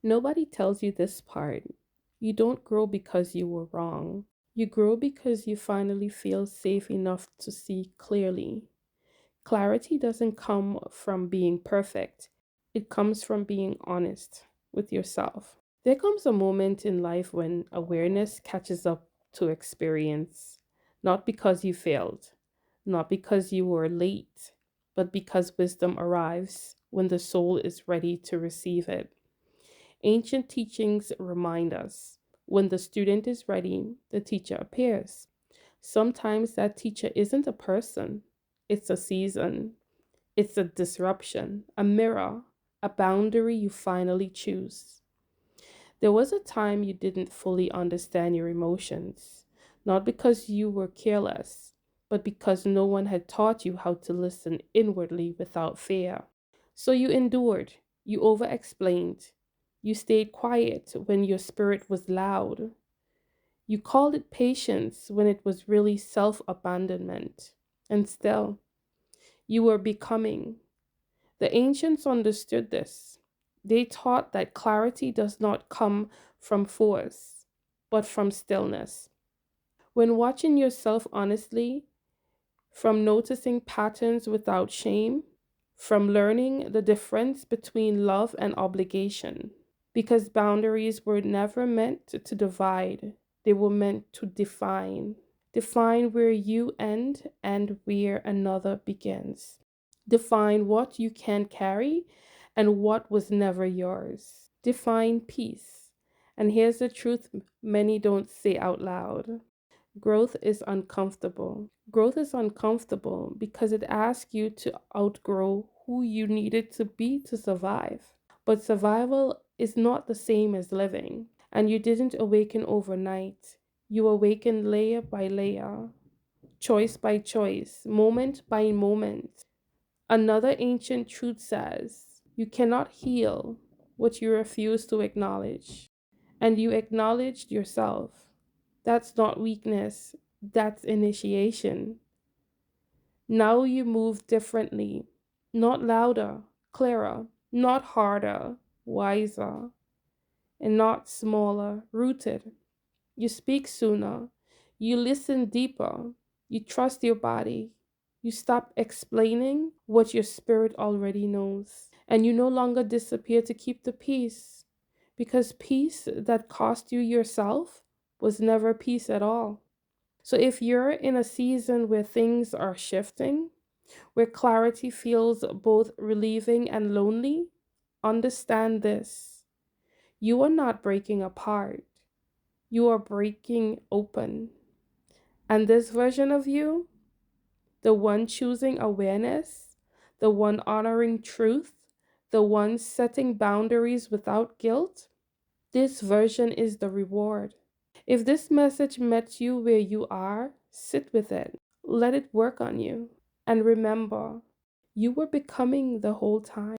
Nobody tells you this part. You don't grow because you were wrong. You grow because you finally feel safe enough to see clearly. Clarity doesn't come from being perfect, it comes from being honest with yourself. There comes a moment in life when awareness catches up to experience, not because you failed, not because you were late, but because wisdom arrives when the soul is ready to receive it. Ancient teachings remind us when the student is ready, the teacher appears. Sometimes that teacher isn't a person, it's a season, it's a disruption, a mirror, a boundary you finally choose. There was a time you didn't fully understand your emotions, not because you were careless, but because no one had taught you how to listen inwardly without fear. So you endured, you over explained, you stayed quiet when your spirit was loud. You called it patience when it was really self abandonment. And still, you were becoming. The ancients understood this. They taught that clarity does not come from force, but from stillness. When watching yourself honestly, from noticing patterns without shame, from learning the difference between love and obligation. Because boundaries were never meant to divide, they were meant to define. Define where you end and where another begins. Define what you can carry and what was never yours. Define peace. And here's the truth many don't say out loud. Growth is uncomfortable. Growth is uncomfortable because it asks you to outgrow who you needed to be to survive. But survival is not the same as living. And you didn't awaken overnight. You awakened layer by layer, choice by choice, moment by moment. Another ancient truth says you cannot heal what you refuse to acknowledge. And you acknowledged yourself. That's not weakness, that's initiation. Now you move differently, not louder, clearer, not harder, wiser, and not smaller, rooted. You speak sooner, you listen deeper, you trust your body, you stop explaining what your spirit already knows, and you no longer disappear to keep the peace, because peace that cost you yourself was never peace at all. So if you're in a season where things are shifting, where clarity feels both relieving and lonely, understand this. You are not breaking apart, you are breaking open. And this version of you, the one choosing awareness, the one honoring truth, the one setting boundaries without guilt, this version is the reward. If this message met you where you are, sit with it. Let it work on you. And remember, you were becoming the whole time.